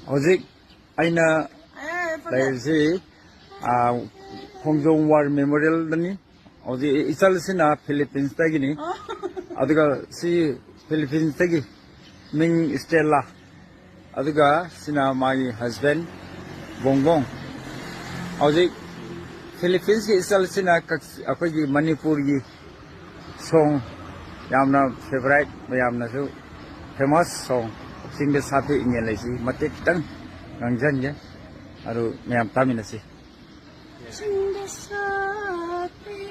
Hojik aina laisi Khongjong War Memorial dani oji isal sina Philippines tagini aduga si Philippines tagi Ming Stella aduga sina magi husband Bongbong oji Philippines ki isal sina akhoi gi Manipur gi song yamna favorite yamna su famous song singde sapi ingin laisi matik tang ngangjan ya aru meyam taminasi Sing the sapi